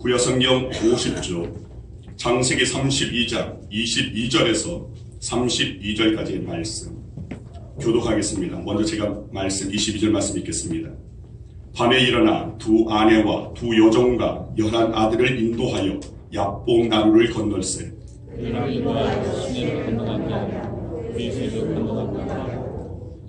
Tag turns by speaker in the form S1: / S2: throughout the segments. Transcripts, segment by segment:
S1: 구약성경 50조 창세기 32장 22절에서 32절까지의 말씀 교독하겠습니다. 먼저 제가 말씀 22절 말씀 읽겠습니다. 밤에 일어나 두 아내와 두 여종과 11아들을 인도하여 야복 나루를 건널세.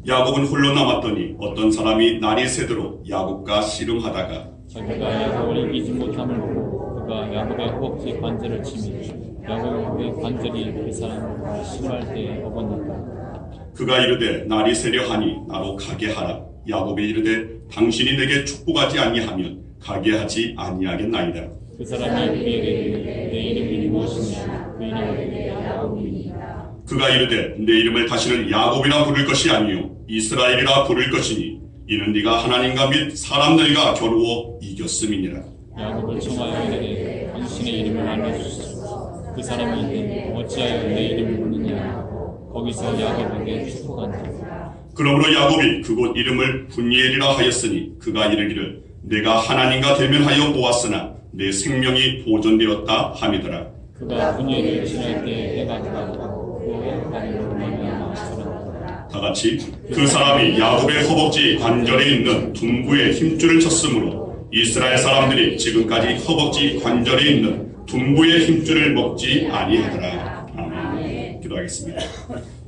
S1: 야곱은 홀로 남았더니 어떤 사람이 날이 새도록 야곱과 씨름하다가
S2: 자기가 야곱을 이기지 못함을 보고 그가 야곱의 허벅지 관절을 치니 야곱의 관절이 그 사람을 씨름할 때에 어긋났다.
S1: 그가 이르되 날이 새려 하니 나로 가게 하라. 야곱이 이르되 당신이 내게 축복하지 아니하면 가게 하지 아니하겠나이다.
S2: 그 사람이 그에게 내 이름이 무엇이냐? 그 이름이 야곱이니라.
S1: 그가 이르되 내 이름을 다시는 야곱이라 부를 것이 아니요 이스라엘이라 부를 것이니 이는 네가 하나님과 및 사람들과 겨루어 이겼음이니라.
S2: 야곱을 청하여 이르되 당신의 이름을 알려주소서. 그 사람이 이르되 어찌하여 내 이름을 부르느냐? 거기서 야곱에게 축복한다.
S1: 그러므로 야곱이 그곳 이름을 분이엘이라 하였으니 그가 이르기를 내가 하나님과 대면하여 보았으나 내 생명이 보존되었다 함이더라.
S2: 그가 분이엘을 지날 때 해가 들어가고 그 해가로 말미암아 저런다.
S1: 다 같이 그 사람이 야곱의 허벅지 관절에 있는 둔부에 힘줄을 쳤으므로 이스라엘 사람들이 지금까지 허벅지 관절에 있는 둔부의 힘줄을 먹지 아니하더라. 아멘. 기도하겠습니다.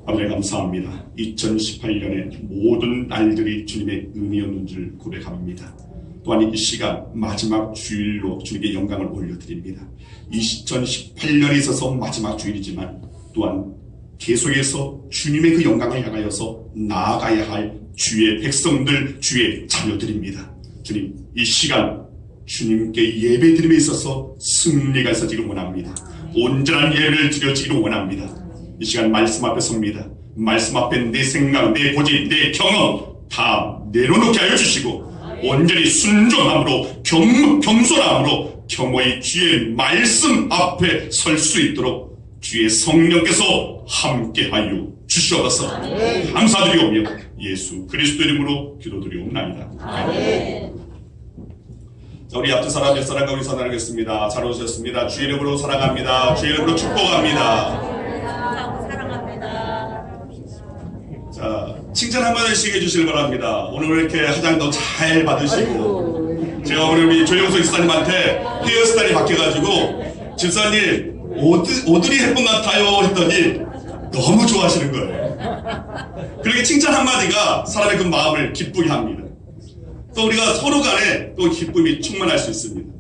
S1: 아버지 감사합니다. 2018년의 모든 날들이 주님의 은혜였는 줄 고백합니다. 또한 이 시간 마지막 주일로 주님께 영광을 올려드립니다. 2018년에 있어서 마지막 주일이지만 또한 계속해서 주님의 그 영광을 향하여서 나아가야 할 주의 백성들, 주의 자녀들입니다. 주님, 이 시간 주님께 예배드림에 있어서 승리가 있어지기를 원합니다. 온전한 예배를 드려지기를 원합니다. 이 시간 말씀 앞에 섭니다. 말씀 앞에 내 생각, 내 고집, 내 경험 다 내려놓게 하여 주시고 온전히 순종함으로 겸손함으로 겸허히 주의 말씀 앞에 설 수 있도록 주의 성령께서 함께하여 주시옵소서. 감사드리오며 예수 그리스도 이름으로 기도드리옵나이다. 아멘. 자, 우리 앞뒤 사람, 옆 사람과 우리 사랑하겠습니다. 잘 오셨습니다. 주의 이름으로 사랑합니다. 주의 이름으로 축복합니다. 자, 칭찬 한 번씩 해주시길 바랍니다. 오늘 이렇게 화장도 잘 받으시고 제가 오늘 우리 조영석 집사님한테 헤어스타일이 바뀌어가지고 집사님 오드리 헵번 같아요 했더니 너무 좋아하시는 거예요. 그렇게 칭찬 한마디가 사람의 그 마음을 기쁘게 합니다. 또 우리가 서로 간에 또 기쁨이 충만할 수 있습니다.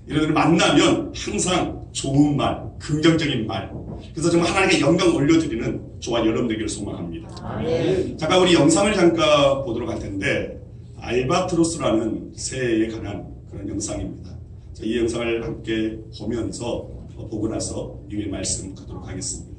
S1: 이런 분을 만나면 항상 좋은 말, 긍정적인 말, 그래서 정말 하나님께 영광 올려드리는 저와 여러분 되기를 소망합니다. 잠깐 우리 영상을 잠깐 보도록 할 텐데 알바트로스라는 새에 관한 그런 영상입니다. 자, 이 영상을 함께 보면서 보고 나서 유의 말씀 듣도록 하겠습니다.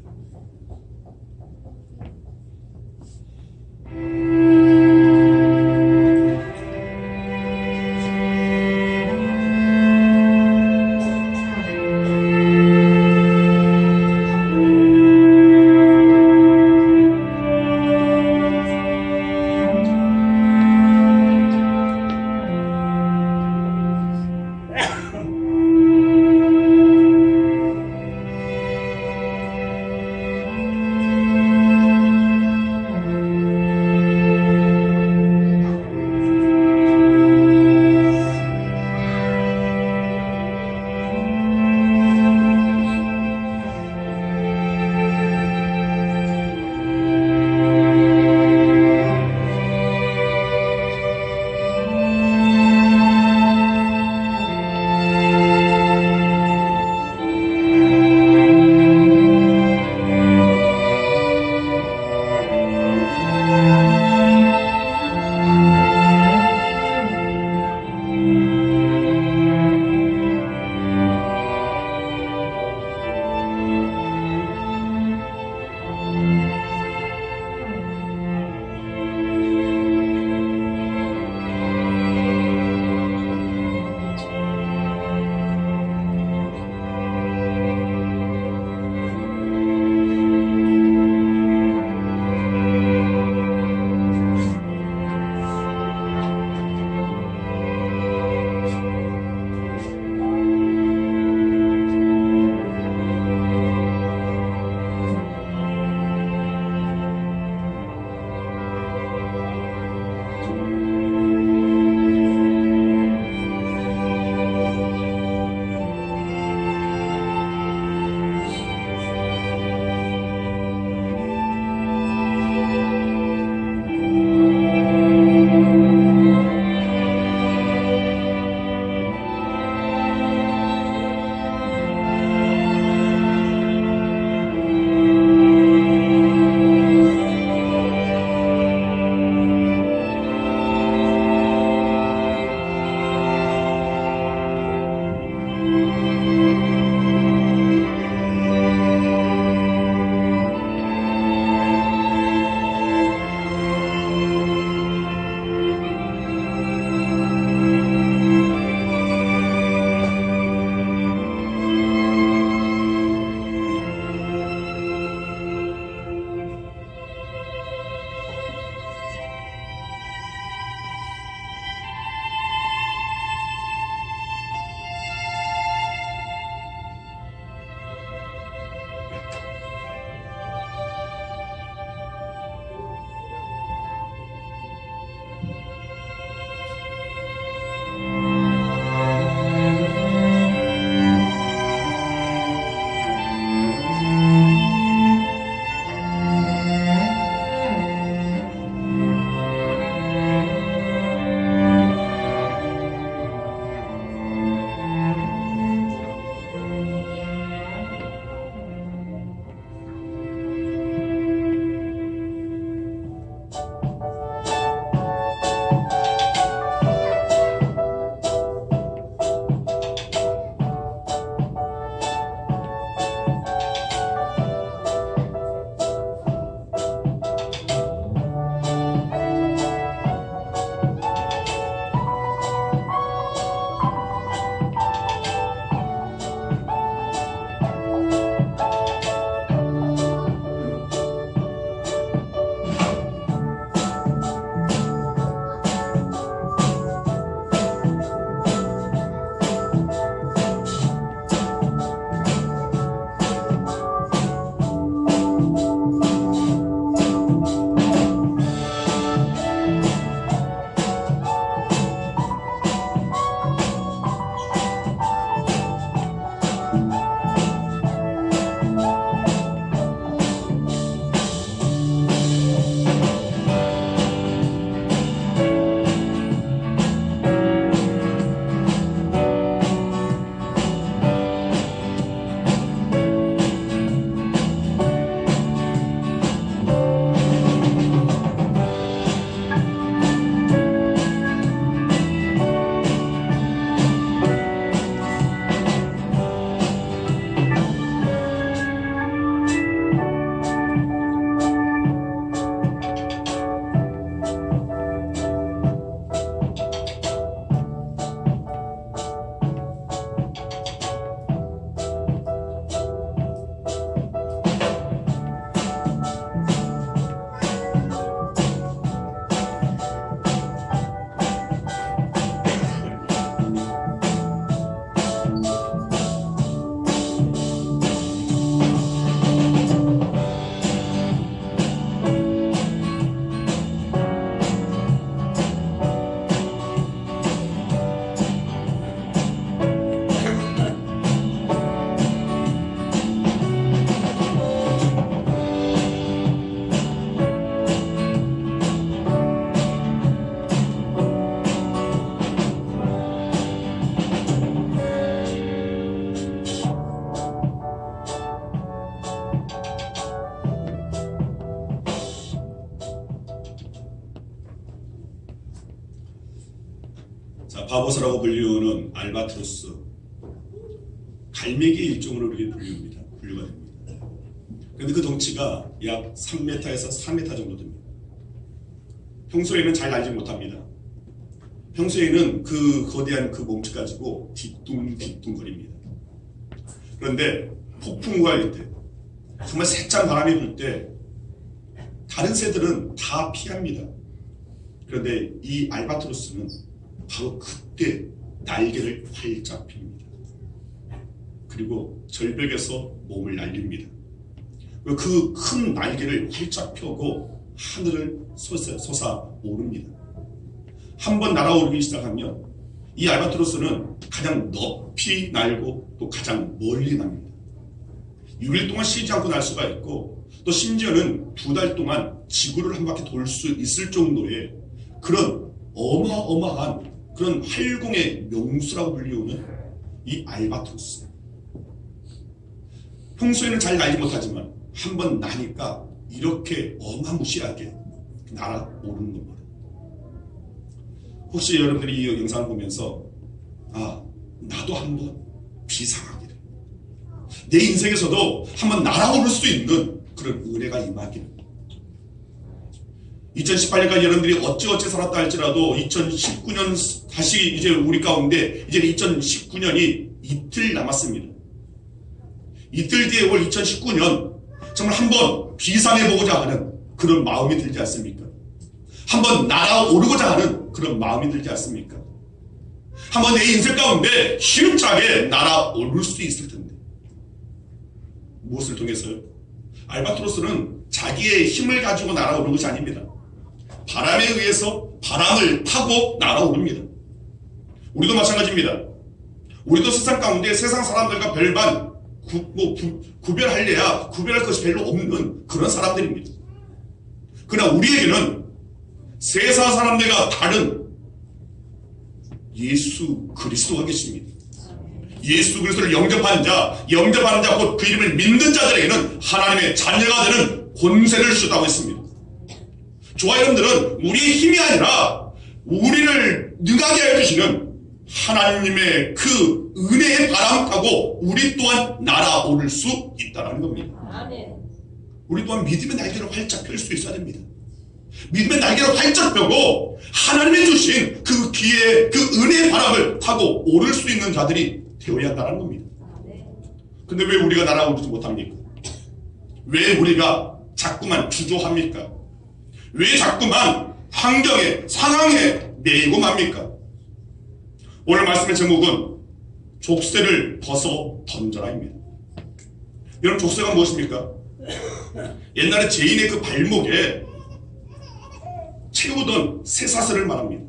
S1: 바보사라고 불리우는 알바트로스, 갈매기 일종으로 이렇게 분류가 됩니다. 그런데 그 덩치가 약 3m에서 4m 정도 됩니다. 평소에는 잘 날지 못합니다. 평소에는 그 거대한 그 몸체 가지고 뒤뚱뒤뚱거립니다. 그런데 폭풍우가 일 때, 정말 세찬 바람이 불 때 다른 새들은 다 피합니다. 그런데 이 알바트로스는 바로 그때 날개를 활짝 핍니다. 그리고 절벽에서 몸을 날립니다. 그 큰 날개를 활짝 펴고 하늘을 솟아오릅니다. 한번 날아오르기 시작하면 이 알바트로스는 가장 높이 날고 또 가장 멀리 납니다. 6일 동안 쉬지 않고 날 수가 있고 또 심지어는 2달 동안 지구를 한 바퀴 돌 수 있을 정도의 그런 어마어마한 그런 활공의 명수라고 불리우는 이 알바트로스. 평소에는 잘 날지 못하지만 한번 나니까 이렇게 어마무시하게 날아오르는 겁니다. 혹시 여러분들이 이 영상을 보면서 나도 한번 비상하기를, 내 인생에서도 한번 날아오를 수 있는 그런 은혜가 임하기를, 2018년까지 여러분들이 어찌어찌 살았다 할지라도 2019년 다시 이제 우리 가운데 이제 2019년이 이틀 남았습니다. 이틀 뒤에 올 2019년 정말 한번 비상해보고자 하는 그런 마음이 들지 않습니까? 한번 날아오르고자 하는 그런 마음이 들지 않습니까? 한번 내 인생 가운데 힘차게 날아오를 수 있을 텐데. 무엇을 통해서요? 알바트로스는 자기의 힘을 가지고 날아오르는 것이 아닙니다. 바람에 의해서 바람을 타고 날아오릅니다. 우리도 마찬가지입니다. 우리도 세상 가운데 세상 사람들과 별반 구별할래야 구별할 것이 별로 없는 그런 사람들입니다. 그러나 우리에게는 세상 사람들과 다른 예수 그리스도가 계십니다. 예수 그리스도를 영접한 자 곧 그 이름을 믿는 자들에게는 하나님의 자녀가 되는 권세를 주셨다고 했습니다. 저와 여러분들은 우리의 힘이 아니라 우리를 능하게 해주시는 하나님의 그 은혜의 바람 타고 우리 또한 날아오를 수 있다는 겁니다. 우리 또한 믿음의 날개를 활짝 펼 수 있어야 됩니다. 믿음의 날개를 활짝 펴고 하나님이 주신 그 기회, 그 은혜의 바람을 타고 오를 수 있는 자들이 되어야 한다는 겁니다. 근데 왜 우리가 날아오르지 못합니까? 왜 우리가 자꾸만 주저합니까? 왜 자꾸만 환경에, 상황에 매이고 맙니까? 오늘 말씀의 제목은 족쇄를 벗어 던져라입니다. 여러분, 족쇄가 무엇입니까? 옛날에 죄인의 그 발목에 채우던 쇠사슬을 말합니다.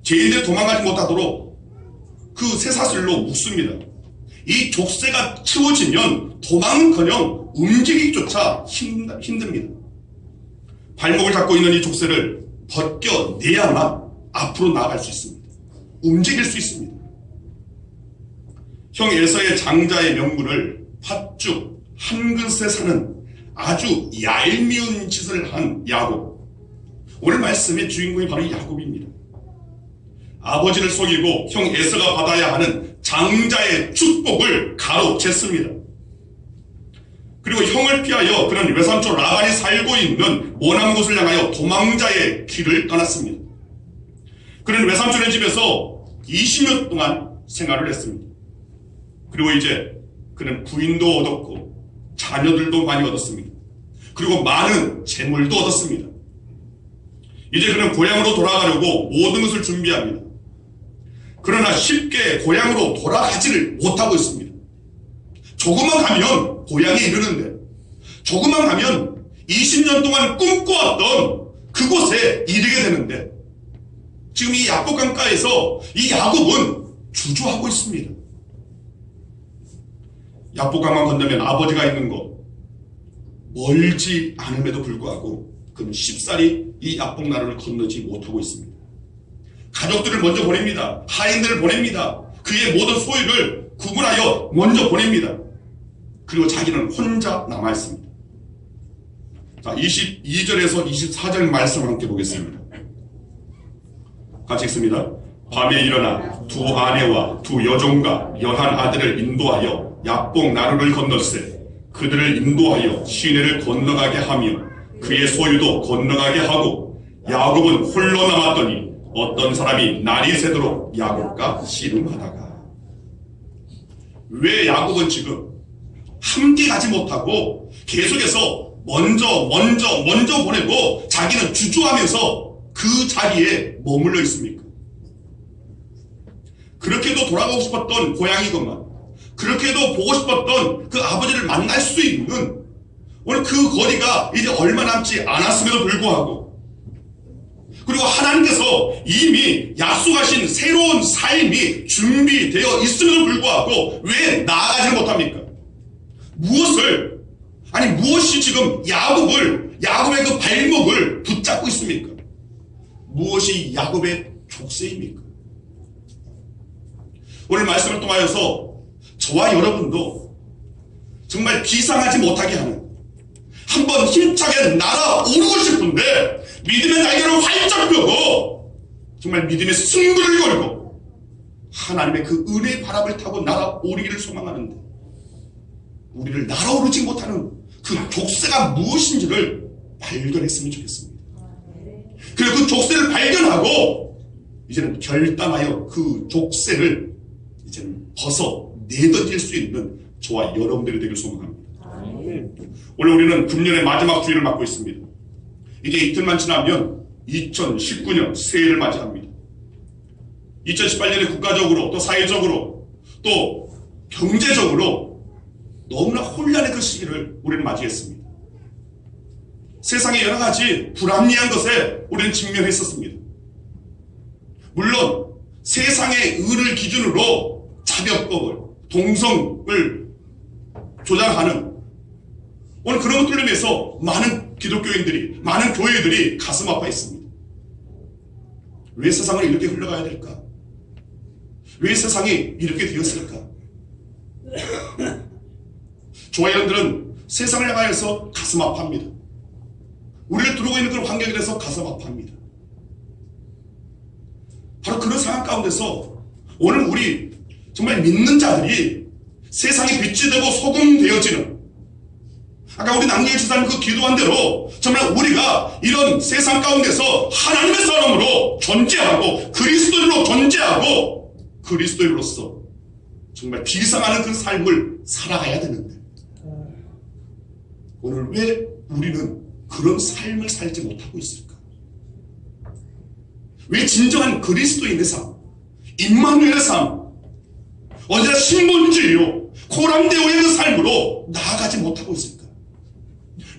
S1: 죄인들이 도망가지 못하도록 그 쇠사슬로 묶습니다. 이 족쇄가 채워지면 도망은커녕 움직이기조차 힘듭니다. 발목을 잡고 있는 이 족쇄를 벗겨내야만 앞으로 나아갈 수 있습니다. 움직일 수 있습니다. 형 에서의 장자의 명분을 팥죽 한 그릇에 사는 아주 얄미운 짓을 한 야곱. 오늘 말씀의 주인공이 바로 야곱입니다. 아버지를 속이고 형 에서가 받아야 하는 장자의 축복을 가로챘습니다. 그리고 형을 피하여 그는 외삼촌 라반이 살고 있는 모난 곳을 향하여 도망자의 길을 떠났습니다. 그는 외삼촌의 집에서 20년 동안 생활을 했습니다. 그리고 이제 그는 부인도 얻었고 자녀들도 많이 얻었습니다. 그리고 많은 재물도 얻었습니다. 이제 그는 고향으로 돌아가려고 모든 것을 준비합니다. 그러나 쉽게 고향으로 돌아가지를 못하고 있습니다. 조금만 가면 고향에 이르는데, 조금만 가면 20년 동안 꿈꿔왔던 그곳에 이르게 되는데, 지금 이 야곱 강가에서 이 야곱은 주저하고 있습니다. 야곱 강만 건너면 아버지가 있는 곳, 멀지 않음에도 불구하고 그는 쉽사리 이 야곱 나라를 건너지 못하고 있습니다. 가족들을 먼저 보냅니다. 하인들을 보냅니다. 그의 모든 소유를 구분하여 먼저 보냅니다. 그리고 자기는 혼자 남아있습니다. 자, 22절에서 24절 말씀을 함께 보겠습니다. 같이 읽습니다. 밤에 일어나 두 아내와 두 여종과 11아들을 인도하여 약복 나루를 건널세 그들을 인도하여 시내를 건너가게 하며 그의 소유도 건너가게 하고 야곱은 홀로 남았더니 어떤 사람이 날이 새도록 야곱과 씨름하다가. 왜 야곱은 지금 함께 가지 못하고 계속해서 먼저 보내고 자기는 주저하면서 그 자리에 머물러 있습니까? 그렇게도 돌아가고 싶었던 고향이건만, 그렇게도 보고 싶었던 그 아버지를 만날 수 있는 오늘 그 거리가 이제 얼마 남지 않았음에도 불구하고, 그리고 하나님께서 이미 약속하신 새로운 삶이 준비되어 있음에도 불구하고 왜 나아가지 못합니까? 무엇이 지금 야곱의 그 발목을 붙잡고 있습니까? 무엇이 야곱의 족쇄입니까? 오늘 말씀을 통하여서 저와 여러분도 정말 비상하지 못하게 하는, 한번 힘차게 날아오르고 싶은데 믿음의 날개를 활짝 펴고 정말 믿음의 승부를 걸고 하나님의 그 은혜의 바람을 타고 날아오르기를 소망하는데 우리를 날아오르지 못하는 그 족쇄가 무엇인지를 발견했으면 좋겠습니다. 그리고 그 족쇄를 발견하고 이제는 결단하여 그 족쇄를 이제는 벗어 내던질 수 있는 저와 여러분들이 되길 소망합니다. 오늘 우리는 금년의 마지막 주일을 맞고 있습니다. 이제 이틀만 지나면 2019년 새해를 맞이합니다. 2018년에 국가적으로 또 사회적으로 또 경제적으로 너무나 혼란의 그 시기를 우리는 맞이했습니다. 세상의 여러 가지 불합리한 것에 우리는 직면했었습니다. 물론 세상의 의를 기준으로 자격법을, 동성을 조장하는 오늘 그런 것들로 인해서 많은 기독교인들이, 많은 교회들이 가슴 아파했습니다. 왜 세상을 이렇게 흘러가야 될까? 왜 세상이 이렇게 되었을까? 저와 여러분들은 세상을 향하여서 가슴 아파합니다. 우리를 두르고 있는 그런 환경에 대해서 가슴 아파합니다. 바로 그런 상황 가운데서 오늘 우리 정말 믿는 자들이 세상에 빛이 되고 소금 되어지는, 아까 우리 남경희 지사님 그 기도한 대로 정말 우리가 이런 세상 가운데서 하나님의 사람으로 존재하고 그리스도인으로 존재하고 그리스도인으로서 정말 비상하는 그 삶을 살아가야 되는데 오늘 왜 우리는 그런 삶을 살지 못하고 있을까? 왜 진정한 그리스도인의 삶, 임마누엘의 삶, 언제나 신본주의요 코람데오의 그 삶으로 나아가지 못하고 있을까?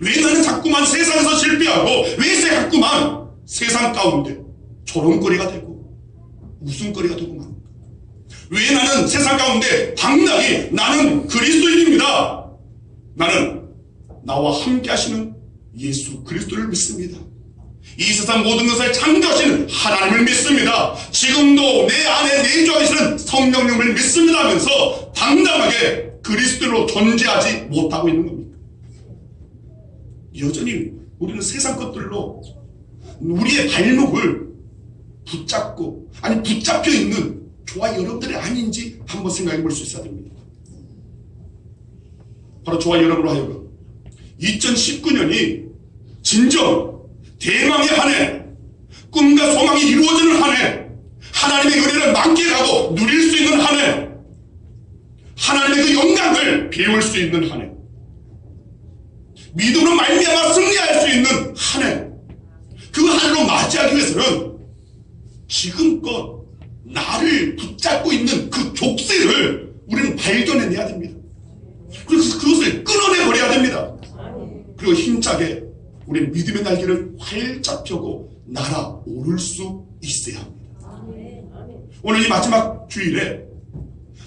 S1: 왜 나는 자꾸만 세상에서 실패하고 왜 자꾸만 세상 가운데 조롱거리가 되고 웃음거리가 되고 말입니까? 왜 나는 세상 가운데 당당히 나는 그리스도인입니다. 나는 나와 함께 하시는 예수 그리스도를 믿습니다. 이 세상 모든 것을 창조하시는 하나님을 믿습니다. 지금도 내 안에 내주하시는 성령님을 믿습니다 하면서 당당하게 그리스도로 존재하지 못하고 있는 겁니다. 여전히 우리는 세상 것들로 우리의 발목을 붙잡고, 아니 붙잡혀 있는 저와 여러분들이 아닌지 한번 생각해 볼 수 있어야 됩니다. 바로 저와 여러분으로 하여금 2019년이 진정 대망의 한 해, 꿈과 소망이 이루어지는 한 해, 하나님의 은혜를 만끽하고 누릴 수 있는 한 해, 하나님의 그 영광을 배울 수 있는 한 해, 믿음으로 말미암아 승리할 수 있는 한 해, 그 한 해로 맞이하기 위해서는 지금껏 나를 붙잡고 있는 그 족쇄를 우리는 발견해내야 됩니다. 그래서 그것을 끊어내버려야 됩니다. 그리고 힘차게 우리는 믿음의 날개를 활짝 펴고 날아오를 수 있어야 합니다. 오늘 이 마지막 주일에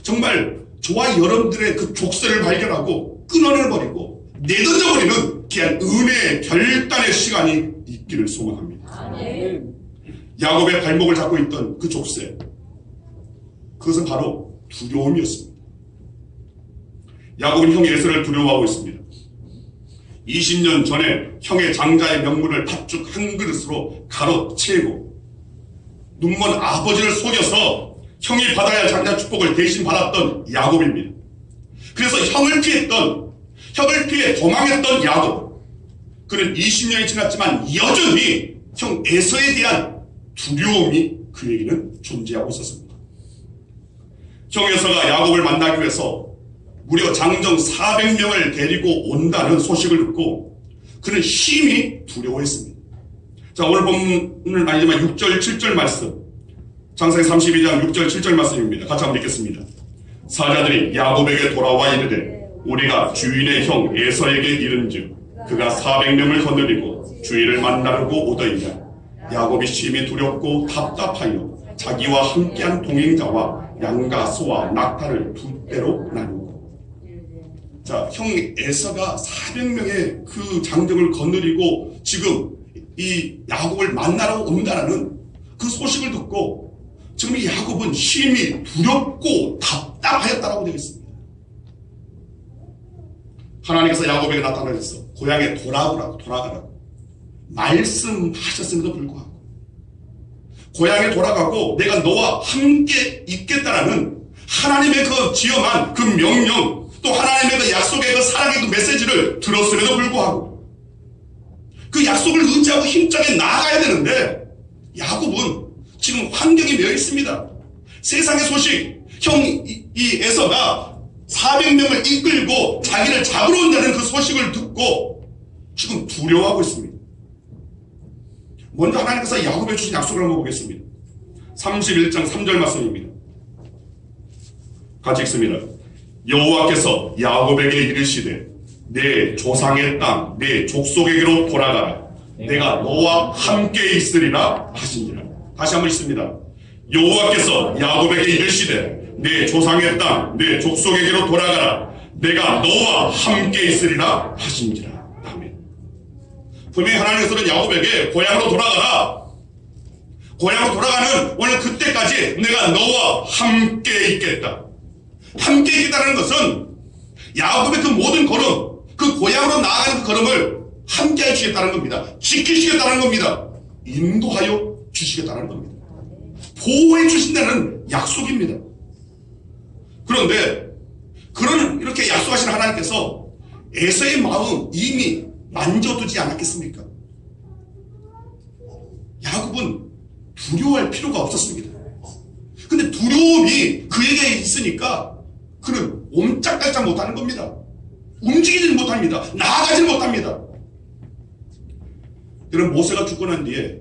S1: 정말 저와 여러분들의 그 족쇄를 발견하고 끊어내버리고 내던져버리는 귀한 은혜의 결단의 시간이 있기를 소망합니다. 야곱의 발목을 잡고 있던 그 족쇄, 그것은 바로 두려움이었습니다. 야곱은 형 에서를 두려워하고 있습니다. 20년 전에 형의 장자의 명분을 팥죽 한 그릇으로 가로채고 눈먼 아버지를 속여서 형이 받아야 할 장자 축복을 대신 받았던 야곱입니다. 그래서 형을 피해 도망했던 야곱. 그는 20년이 지났지만 여전히 형 에서에 대한 두려움이 그에게는 존재하고 있었습니다. 형 에서가 야곱을 만나기 위해서 무려 장정 400명을 데리고 온다는 소식을 듣고 그는 심히 두려워했습니다. 자, 오늘 본문은 아니지만 6절 7절 말씀, 창세기 32장 6절 7절 말씀입니다. 같이 한번 읽겠습니다. 사자들이 야곱에게 돌아와 이르되 우리가 주인의 형 에서에게 이른즉 그가 400명을 거느리고 주인을 만나려고 오더이다. 야곱이 심히 두렵고 답답하여 자기와 함께한 동행자와 양과 소와 낙타를 두 배로 나누고. 자, 형 에서가 400명의 그 장정을 거느리고 지금 이 야곱을 만나러 온다라는 그 소식을 듣고 지금 이 야곱은 심히 두렵고 답답하였다라고 되어 있습니다. 하나님께서 야곱에게 나타나셔서 고향에 돌아가라고 말씀하셨음에도 불구하고 고향에 돌아가고 내가 너와 함께 있겠다라는 하나님의 그 지엄한 그 명령, 또 하나님의 그 약속의 그 사랑의 그 메시지를 들었음에도 불구하고 그 약속을 의지하고 힘차게 나아가야 되는데 야곱은 지금 환경이 매여 있습니다. 세상의 소식, 형 이 에서가 400명을 이끌고 자기를 잡으러 온다는 그 소식을 듣고 지금 두려워하고 있습니다. 먼저 하나님께서 야곱에 주신 약속을 한번 보겠습니다. 31장 3절 말씀입니다. 같이 읽습니다. 여호와께서 야곱에게 이르시되 내 조상의 땅, 내 족속에게로 돌아가라. 내가 너와 함께 있으리라 하시니라. 다시 한번 읽습니다. 여호와께서 야곱에게 이르시되 내 조상의 땅, 내 족속에게로 돌아가라. 내가 너와 함께 있으리라 하시니라. 아멘. 분명히 하나님께서는 야곱에게 고향으로 돌아가라. 고향으로 돌아가는 오늘 그때까지 내가 너와 함께 있겠다. 함께 있겠다는 것은 야곱의 그 모든 걸음, 그 고향으로 나아가는 그 걸음을 함께 해주시겠다는 겁니다. 지키시겠다는 겁니다. 인도하여 주시겠다는 겁니다. 보호해 주신다는 약속입니다. 그런데 그런 이렇게 약속하신 하나님께서 에서의 마음 이미 만져두지 않았겠습니까? 야곱은 두려워할 필요가 없었습니다. 근데 두려움이 그에게 있으니까 그는 옴짝달짝 못하는 겁니다. 움직이지는 못합니다. 나아가지는 못합니다. 이런 모세가 죽고 난 뒤에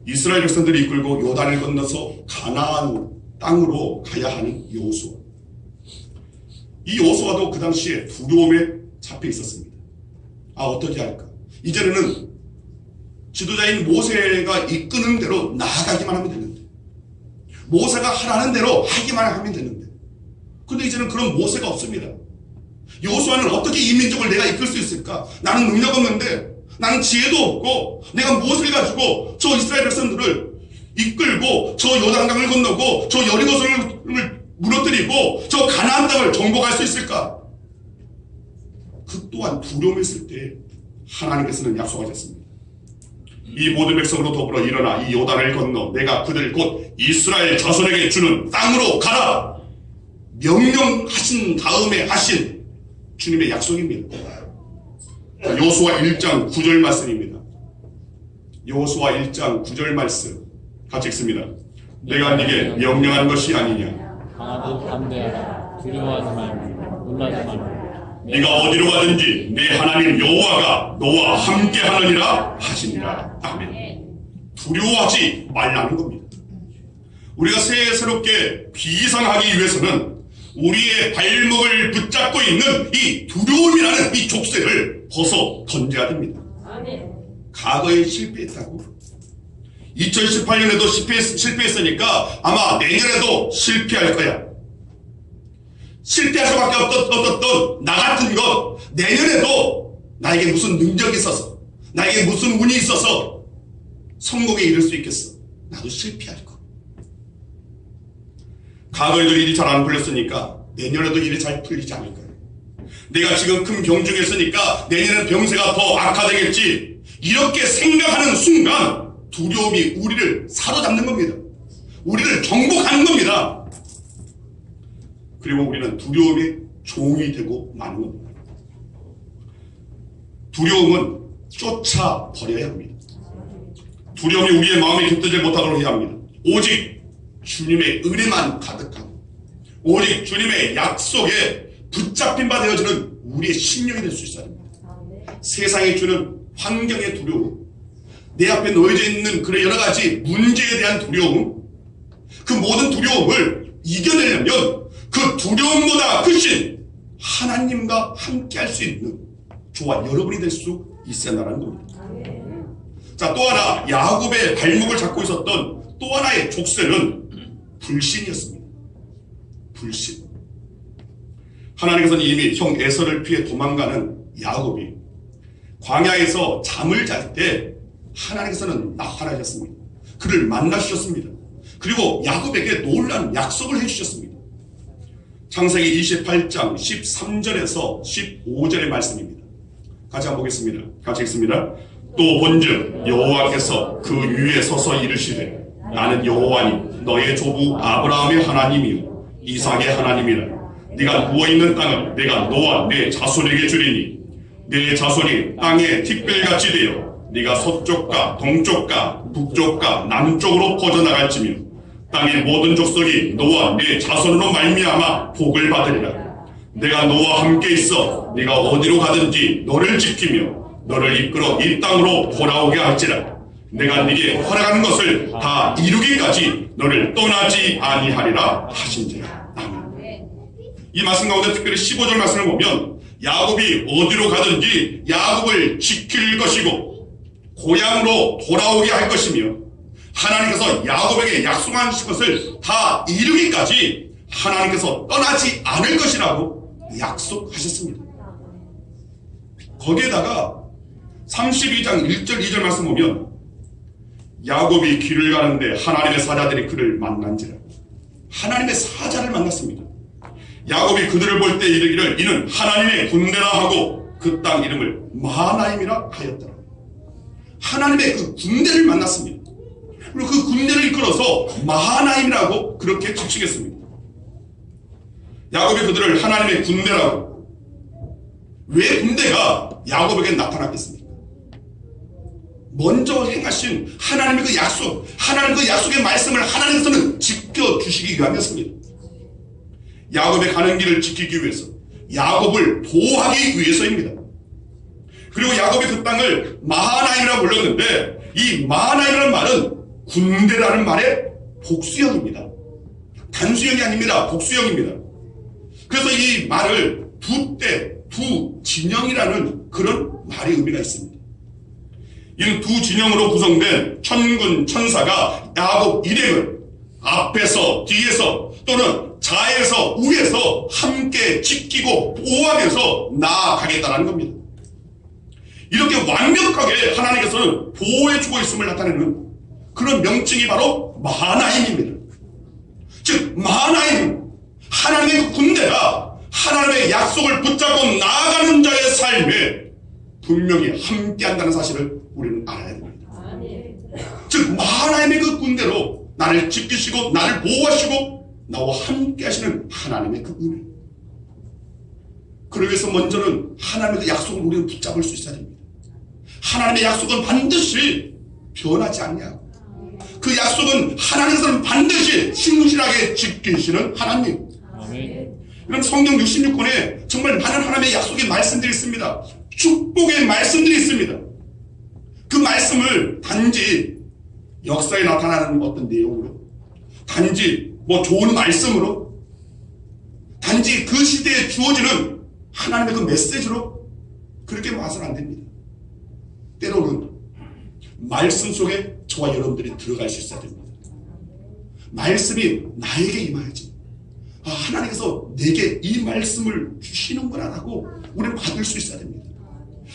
S1: 이스라엘 백성들이 이끌고 요단을 건너서 가나안 땅으로 가야 하는 여호수아. 이 여호수아도 그 당시에 두려움에 잡혀 있었습니다. 아, 어떻게 할까? 이제는 지도자인 모세가 이끄는 대로 나아가기만 하면 되는데, 모세가 하라는 대로 하기만 하면 되는데, 근데 이제는 그런 모세가 없습니다. 여호수아는 어떻게 이 민족을 내가 이끌 수 있을까? 나는 능력 없는데, 나는 지혜도 없고, 내가 무엇을 가지고 저 이스라엘 백성들을 이끌고 저 요단강을 건너고 저 여리고성을 무너뜨리고 저 가나안 땅을 정복할 수 있을까? 그 또한 두려움했을 때 하나님께서는 약속하셨습니다. 이 모든 백성으로 더불어 일어나 이 요단을 건너 내가 그들 곧 이스라엘 자손에게 주는 땅으로 가라. 명령하신 다음에 하신 주님의 약속입니다. 여호수아 1장 9절 말씀입니다. 여호수아 1장 9절 말씀 같이 읽습니다. 내가 네게 명령한 것이 아니냐.
S2: 강하고 담대하라. 두려워하지 말고 놀라지 말고.
S1: 네가 어디로 가든지 네 하나님 여호와가 너와 함께 하느니라 하시니라. 아멘. 두려워하지 말라는 겁니다. 우리가 새롭게 비상하기 위해서는 우리의 발목을 붙잡고 있는 이 두려움이라는 이 족쇄를 벗어 던져야 됩니다. 과거에 실패했다고 2018년에도 실패했으니까 아마 내년에도 실패할 거야. 실패할 수밖에 없었던 나 같은 것, 내년에도 나에게 무슨 능력이 있어서, 나에게 무슨 운이 있어서 성공에 이를 수 있겠어. 나도 실패할 거. 과거에도 일이 잘 안 풀렸으니까 내년에도 일이 잘 풀리지 않을 거예요. 내가 지금 큰 병 중에 있으니까 내년엔 병세가 더 악화되겠지. 이렇게 생각하는 순간 두려움이 우리를 사로잡는 겁니다. 우리를 정복하는 겁니다. 그리고 우리는 두려움의 종이 되고 마는 겁니다. 두려움은 쫓아버려야 합니다. 두려움이 우리의 마음에 깃들지 못하도록 해야 합니다. 오직 주님의 은혜만 가득하고 오직 주님의 약속에 붙잡힌 바 되어지는 우리의 심령이 될 수 있어야 합니다. 세상이 주는 환경의 두려움, 내 앞에 놓여져 있는 그런 여러 가지 문제에 대한 두려움, 그 모든 두려움을 이겨내려면 그 두려움보다 크신 하나님과 함께 할 수 있는 저와 여러분이 될 수 있어야 한다는 겁니다. 자, 또 하나 야곱의 발목을 잡고 있었던 또 하나의 족쇄는 불신이었습니다. 불신. 하나님께서는 이미 형 에서를 피해 도망가는 야곱이 광야에서 잠을 잘 때 하나님께서는 나타나셨습니다. 그를 만나주셨습니다. 그리고 야곱에게 놀라운 약속을 해주셨습니다. 창세기 28장 13절에서 15절의 말씀입니다. 같이 한번 보겠습니다. 같이 읽습니다. 또 본즉 여호와께서 그 위에 서서 이르시되 나는 여호와니 너의 조부 아브라함의 하나님이요 이삭의 하나님이라. 네가 누워있는 땅을 내가 너와 내 자손에게 주리니 내 자손이 땅에 티끌같이 되어 네가 서쪽과 동쪽과 북쪽과 남쪽으로 퍼져나갈지며 땅의 모든 족속이 너와 내 자손으로 말미암아 복을 받으리라. 내가 너와 함께 있어 네가 어디로 가든지 너를 지키며 너를 이끌어 이 땅으로 돌아오게 할지라. 내가 네게 허락하는 것을 다 이루기까지 너를 떠나지 아니하리라 하신지라. 아멘. 이 말씀 가운데 특별히 15절 말씀을 보면 야곱이 어디로 가든지 야곱을 지킬 것이고 고향으로 돌아오게 할 것이며 하나님께서 야곱에게 약속한 것을 다 이루기까지 하나님께서 떠나지 않을 것이라고 약속하셨습니다. 거기에다가 32장 1절 2절 말씀 보면 야곱이 길을 가는데 하나님의 사자들이 그를 만난지라. 하나님의 사자를 만났습니다. 야곱이 그들을 볼 때 이르기를 이는 하나님의 군대라 하고 그 땅 이름을 마하나임이라 하였더라. 하나님의 그 군대를 만났습니다. 그리고 그 군대를 이끌어서 마하나임이라고 그렇게 지칭했습니다. 야곱이 그들을 하나님의 군대라고. 왜 군대가 야곱에게 나타났겠습니까? 먼저 행하신 하나님의 그 약속, 하나님 그 약속의 말씀을 하나님께서는 지켜주시기 위함이었습니다. 야곱의 가는 길을 지키기 위해서, 야곱을 보호하기 위해서입니다. 그리고 야곱이 그 땅을 마하나임이라고 불렀는데 이 마하나임이라는 말은 군대라는 말의 복수형입니다. 단수형이 아닙니다. 복수형입니다. 그래서 이 말을 두 진영이라는 그런 말의 의미가 있습니다. 이는 두 진영으로 구성된 천군 천사가 야곱 일행을 앞에서 뒤에서 또는 좌에서 우에서 함께 지키고 보호하면서 나아가겠다는 겁니다. 이렇게 완벽하게 하나님께서는 보호해주고 있음을 나타내는 그런 명칭이 바로 마하나임입니다. 즉 마하나임, 하나님의 그 군대가 하나님의 약속을 붙잡고 나아가는 자의 삶에 분명히 함께한다는 사실을 우리는 알아야 됩니다. 즉 마하나임의 그 군대로 나를 지키시고 나를 보호하시고 나와 함께 하시는 하나님의 그 은혜. 그러기 위해서 먼저는 하나님의 그 약속을 우리는 붙잡을 수 있어야 됩니다. 하나님의 약속은 반드시 변하지 않냐고. 그 약속은 하나님께서는 반드시 신실하게 지키시는 하나님.
S2: 아멘.
S1: 그럼 성경 66권에 정말 많은 하나님의 약속의 말씀들이 있습니다. 축복의 말씀들이 있습니다. 그 말씀을 단지 역사에 나타나는 어떤 내용으로, 단지 뭐 좋은 말씀으로, 단지 그 시대에 주어지는 하나님의 그 메시지로 그렇게 봐서는 안 됩니다. 때로는 말씀 속에 저와 여러분들이 들어갈 수 있어야 됩니다. 말씀이 나에게 임하야지. 아, 하나님께서 내게 이 말씀을 주시는구나 라고 우리는 받을 수 있어야 됩니다.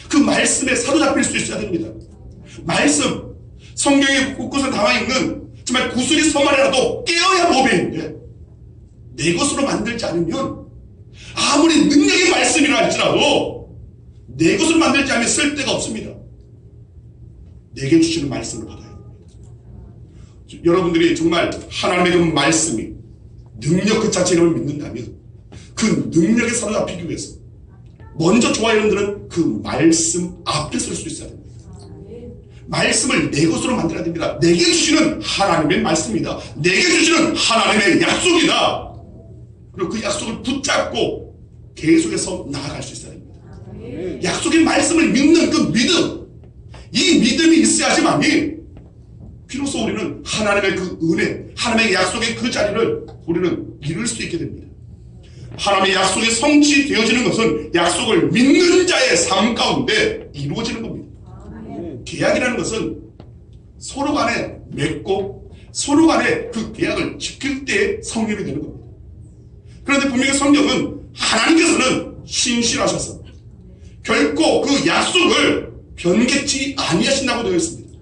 S1: 그 말씀에 사로잡힐 수 있어야 됩니다. 말씀, 성경에 곳곳에 나와있는 정말 구슬이 서말이라도 깨어야 법인데 내 것으로 만들지 않으면 아무리 능력의 말씀이라 할지라도 내 것으로 만들지 않으면 쓸데가 없습니다. 내게 주시는 말씀을 받아야 됩니다. 여러분들이 정말 하나님의 그 말씀이 능력 그 자체를 믿는다면 그 능력에 사로잡히기 위해서 먼저 저와 여러분들은 그 말씀 앞에 설 수 있어야 됩니다. 말씀을 내 것으로 만들어야 됩니다. 내게 주시는 하나님의 말씀이다. 내게 주시는 하나님의 약속이다. 그리고 그 약속을 붙잡고 계속해서 나아갈 수 있어야 됩니다. 약속의 말씀을 믿는 그 믿음, 이 믿음이 있어야지만이 비로소 우리는 하나님의 그 은혜, 하나님의 약속의 그 자리를 우리는 이룰 수 있게 됩니다. 하나님의 약속이 성취되어지는 것은 약속을 믿는 자의 삶 가운데 이루어지는 겁니다. 계약이라는 것은 서로 간에 맺고 서로 간에 그 계약을 지킬 때 성립이 되는 겁니다. 그런데 분명히 성경은 하나님께서는 신실하셔서 결코 그 약속을 변개치 아니하신다고 되어 있습니다.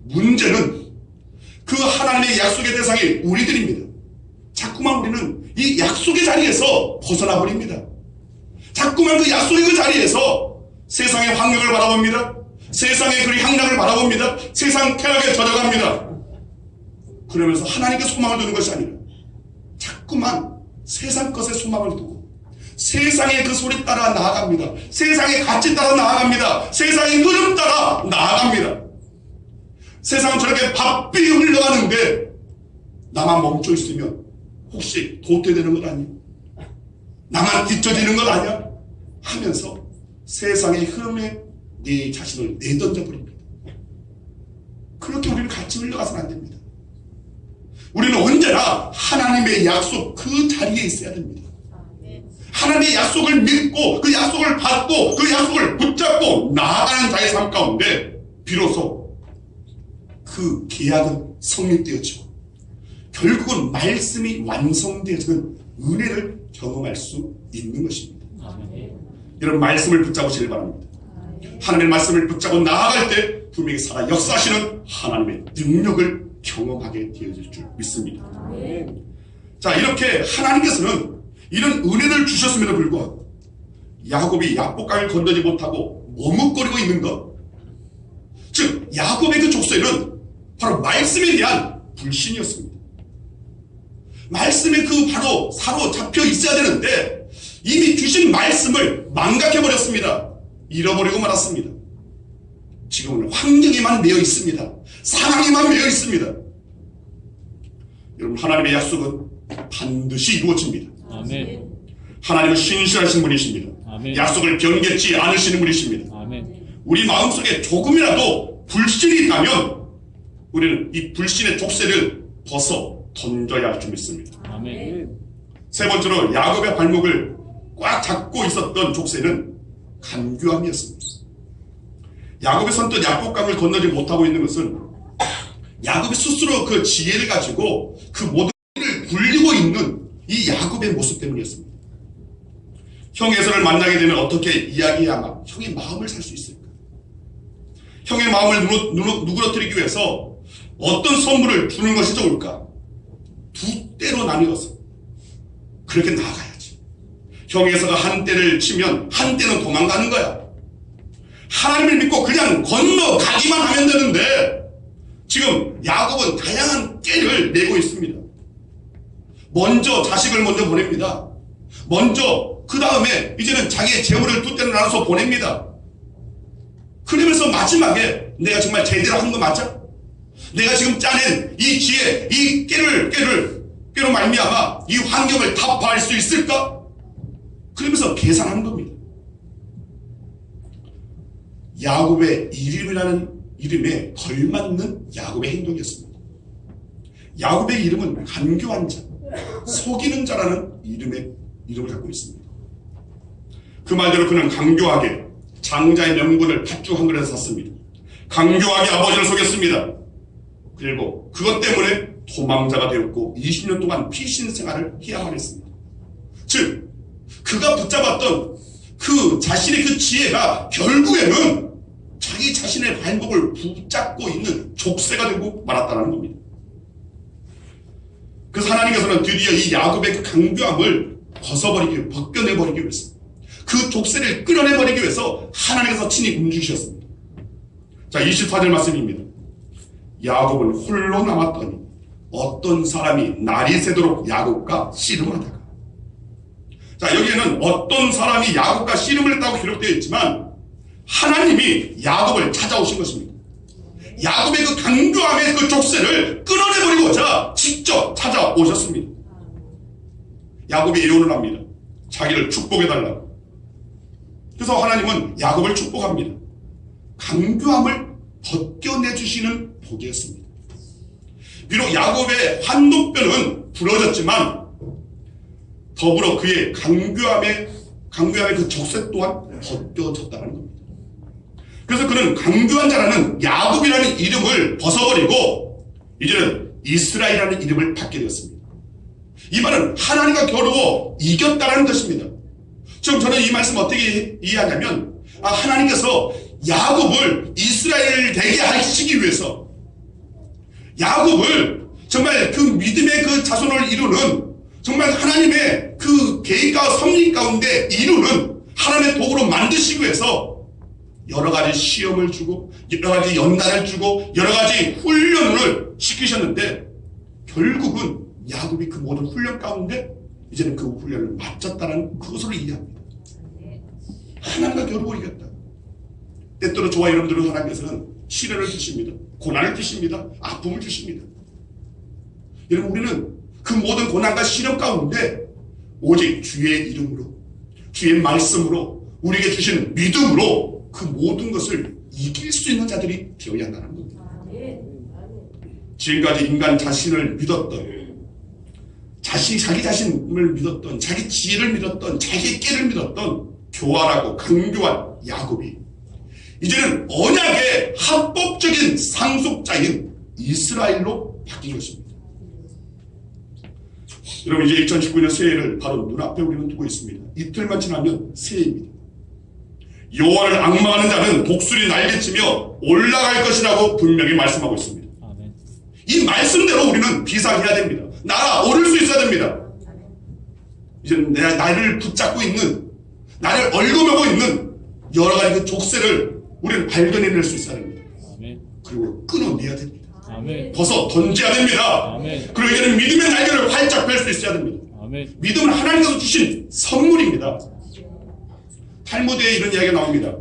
S1: 문제는 그 하나님의 약속의 대상이 우리들입니다. 자꾸만 우리는 이 약속의 자리에서 벗어나 버립니다. 자꾸만 그 약속의 그 자리에서 세상의 환경을 바라봅니다. 세상의 그 향락을 바라봅니다. 세상 쾌락에 젖어갑니다. 그러면서 하나님께 소망을 두는 것이 아니라 자꾸만 세상 것에 소망을 두고 세상의 그 소리 따라 나아갑니다. 세상의 가치 따라 나아갑니다. 세상의 흐름 따라 나아갑니다. 세상은 저렇게 바삐 흘러가는데 나만 멈춰 있으면 혹시 도태되는 것 아니야? 나만 뒤처지는 것 아니야? 하면서 세상의 흐름에 네 자신을 내던져 버립니다. 그렇게 우리는 같이 흘러가서는 안 됩니다. 우리는 언제나 하나님의 약속 그 자리에 있어야 됩니다. 하나님의 약속을 믿고 그 약속을 받고 그 약속을 붙잡고 나아가는 자의 삶 가운데 비로소 그 계약은 성립되어지고 결국은 말씀이 완성되어지는 은혜를 경험할 수 있는 것입니다. 여러분 말씀을 붙잡으시길 바랍니다. 하나님의 말씀을 붙잡고 나아갈 때 분명히 살아 역사하시는 하나님의 능력을 경험하게 되어질 줄 믿습니다. 자, 이렇게 하나님께서는 이런 은혜를 주셨음에도 불구하고 야곱이 야복강을 건너지 못하고 머뭇거리고 있는 것, 즉 야곱의 그 족쇄는 바로 말씀에 대한 불신이었습니다. 말씀에 그 바로 사로잡혀 있어야 되는데 이미 주신 말씀을 망각해버렸습니다. 잃어버리고 말았습니다. 지금은 환경에만 매여 있습니다. 상황에만 매여 있습니다. 여러분 하나님의 약속은 반드시 이루어집니다.
S2: 아멘.
S1: 하나님은 신실하신 분이십니다.
S2: 아멘.
S1: 약속을 변개치 않으시는 분이십니다.
S2: 아멘.
S1: 우리 마음속에 조금이라도 불신이 있다면 우리는 이 불신의 족쇄를 벗어 던져야 할 줄 믿습니다.
S2: 아멘.
S1: 세 번째로 야곱의 발목을 꽉 잡고 있었던 족쇄는 간교함이었습니다. 야곱이 선뜻 야복강을 건너지 못하고 있는 것은 야곱이 스스로 그 지혜를 가지고 그 모든 일을 굴리고 있는 이 야곱의 모습 때문이었습니다. 형 에서를 만나게 되면 어떻게 이야기해야만 형의 마음을 살 수 있을까? 형의 마음을 누그러뜨리기 위해서 어떤 선물을 주는 것이 좋을까? 두 때로 나뉘어서 그렇게 나아가야지. 형 에서가 한 때를 치면 한 때는 도망가는 거야. 하나님을 믿고 그냥 건너가기만 하면 되는데 지금 야곱은 다양한 깨를 내고 있습니다. 먼저 자식을 먼저 보냅니다. 먼저 그 다음에 이제는 자기의 재물을 두 때로 나눠서 보냅니다. 그러면서 마지막에 내가 정말 제대로 한 거 맞아? 내가 지금 짜낸 이 지혜, 이 깨로 말미암아 이 환경을 타파할 수 있을까? 그러면서 계산하는 겁니다. 야곱의 이름이라는 이름에 걸맞는 야곱의 행동이었습니다. 야곱의 이름은 간교한 자, 속이는 자라는 이름을 갖고 있습니다. 그 말대로 그는 강교하게 장자의 명분을 팥죽 한 그릇에 샀습니다. 강교하게 아버지를 속였습니다. 그리고 그것 때문에 도망자가 되었고 20년 동안 피신 생활을 해야만 했습니다. 즉 그가 붙잡았던 그 자신의 그 지혜가 결국에는 자기 자신의 발목을 붙잡고 있는 족쇄가 되고 말았다는 겁니다. 그래서 하나님께서는 드디어 이 야곱의 그 강교함을 벗겨내버리기 위해서 그 족쇄를 끌어내버리기 위해서 하나님께서 친히 움직이셨습니다. 자, 24절 말씀입니다. 야곱은 홀로 남았더니 어떤 사람이 날이 새도록 야곱과 씨름하다가. 자, 여기에는 어떤 사람이 야곱과 씨름을 했다고 기록되어 있지만 하나님이 야곱을 찾아오신 것입니다. 야곱의 그 강교함의 그 족쇄를 끊어내버리고자 직접 찾아오셨습니다. 야곱이 예언을 합니다. 자기를 축복해달라고. 그래서 하나님은 야곱을 축복합니다. 강교함을 벗겨내주시는 복이었습니다. 비록 야곱의 환도뼈는 부러졌지만 더불어 그의 강교함의 그 족쇄 또한 벗겨졌다는 겁니다. 그래서 그는 강교한 자라는 야곱이라는 이름을 벗어버리고 이제는 이스라엘이라는 이름을 받게 되었습니다. 이 말은 하나님과 겨루어 이겼다는 것입니다. 지금 저는 이 말씀 어떻게 이해하냐면 하나님께서 야곱을 이스라엘 되게 하시기 위해서 야곱을 정말 그 믿음의 그 자손을 이루는 정말 하나님의 그 계획과 섭리 가운데 이루는 하나님의 도구로 만드시기 위해서 여러 가지 시험을 주고 여러 가지 연단을 주고 여러 가지 훈련을 시키셨는데 결국은 야곱이 그 모든 훈련 가운데 이제는 그 훈련을 마쳤다는 그것을 이해합니다. 하나님과 겨루어 이겼다. 때때로 저와 여러분들은 하나님께서는 시련을 주십니다. 고난을 주십니다. 아픔을 주십니다. 여러분, 우리는 그 모든 고난과 시련 가운데 오직 주의 이름으로 주의 말씀으로 우리에게 주시는 믿음으로 그 모든 것을 이길 수 있는 자들이 되어야 한다는 겁니다. 지금까지 인간 자신을 믿었던 자기 자신을 믿었던 자기 지혜를 믿었던 자기 깨를 믿었던 교활하고 강교한 야곱이 이제는 언약의 합법적인 상속자인 이스라엘로 바뀐 것입니다. 여러분, 이제 2019년 새해를 바로 눈앞에 우리는 두고 있습니다. 이틀만 지나면 새해입니다. 여호와를 앙망하는 자는 독수리 날개치며 올라갈 것이라고 분명히 말씀하고 있습니다.
S2: 아멘.
S1: 이 말씀대로 우리는 비상해야 됩니다. 날아 오를 수 있어야 됩니다. 이제는 나를 붙잡고 있는, 나를 얽어매고 있는 여러 가지 그 족쇄를 우리는 발견해낼 수 있어야 됩니다.
S2: 아멘.
S1: 그리고 끊어내야 됩니다.
S2: 아멘.
S1: 벗어 던져야 됩니다.
S2: 아멘.
S1: 그리고 이제는 믿음의 날개를 활짝 펼 수 있어야 됩니다.
S2: 아멘.
S1: 믿음은 하나님께서 주신 선물입니다. 탈무드에 이런 이야기가 나옵니다.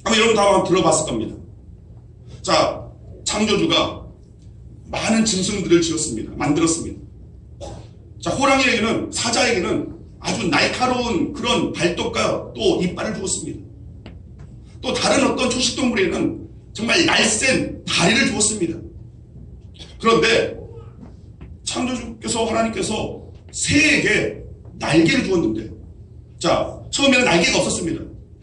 S1: 아마 여러분 다 한번 들어봤을 겁니다. 자, 창조주가 많은 짐승들을 지었습니다. 만들었습니다. 자, 호랑이에게는, 사자에게는 아주 날카로운 그런 발톱과 또 이빨을 주었습니다. 또 다른 어떤 초식동물에게는 정말 날쌘 다리를 주었습니다. 그런데 창조주께서, 하나님께서 새에게 날개를 주었는데, 자, 처음에는 날개가 없었습니다.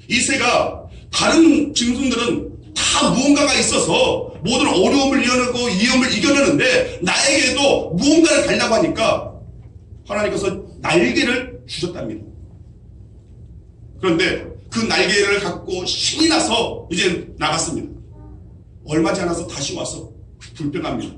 S1: 이 새가 다른 짐승들은 다 무언가가 있어서 모든 어려움을 이겨내고 위험을 이겨내는데 나에게도 무언가를 달라고 하니까 하나님께서 날개를 주셨답니다. 그런데 그 날개를 갖고 신이 나서 이제 나갔습니다. 얼마 지지 않아서 다시 와서 불평합니다.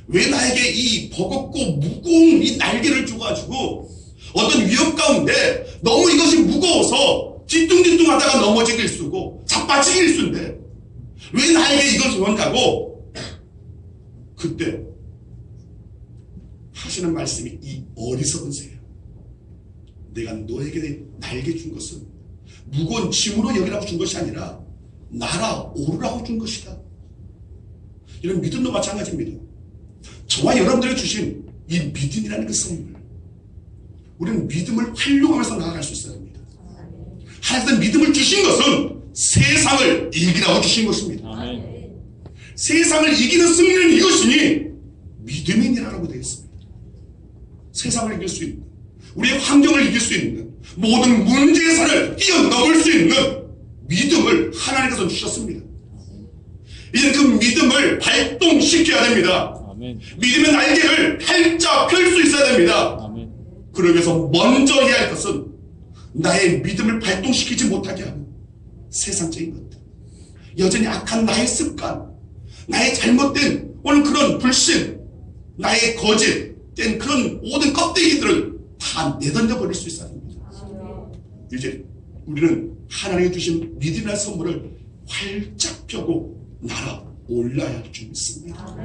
S1: 왜 나에게 이 버겁고 무거운 이 날개를 줘가지고 어떤 위협 가운데 너무 이것이 무거워서 뒤뚱뒤뚱하다가 넘어지길 쓰고 자빠지길 쓰는데 왜 나에게 이걸 주었냐고 그때 하시는 말씀이 이 어리석은 새야. 내가 너에게 날개 준 것은 무거운 짐으로 여기라고 준 것이 아니라 날아 오르라고 준 것이다. 이런 믿음도 마찬가지입니다. 저와 여러분들이 주신 이 믿음이라는 그 선물, 우리는 믿음을 활용하면서 나아갈 수 있어야 합니다. 하나님께서 믿음을 주신 것은 세상을 이기라고 주신 것입니다.
S2: 아멘.
S1: 세상을 이기는 승리는 이것이니 믿음이니라고 되어 있습니다. 세상을 이길 수 있는, 우리의 환경을 이길 수 있는, 모든 문제의 산을 뛰어넘을 수 있는 믿음을 하나님께서 주셨습니다. 이제 그 믿음을 발동시켜야 됩니다.
S2: 아멘.
S1: 믿음의 날개를 활짝 펼 수 있어야 됩니다.
S2: 아멘.
S1: 그러기 위해서 먼저 해야 할 것은 나의 믿음을 발동시키지 못하게 하는 세상적인 것들, 여전히 악한 나의 습관, 나의 잘못된 오늘 그런 불신, 나의 거짓된 그런 모든 껍데기들을 다 내던져 버릴 수 있어야 합니다. 이제 우리는 하나님이 주신 믿음이라는 선물을 활짝 펴고 날아 올라야 할 줄 믿습니다.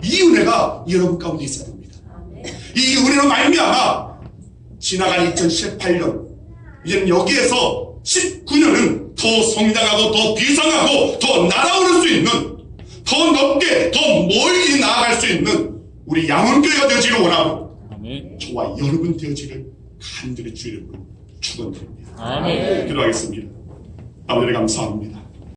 S1: 이 은혜가 여러분 가운데 있어야 됩니다. 이 은혜로 말미암아 지나간 2018년 이제는 여기에서 19년은 더 성장하고 더 비상하고 더 날아오를 수 있는, 더 높게 더 멀리 나아갈 수 있는 우리 양원교회가 되어지기를 원하고
S2: 아멘.
S1: 저와 여러분 되어지기를 간절히 주의 이름으로 축원드립니다.
S2: 아멘.
S1: 기도하겠습니다. 아버지 감사합니다.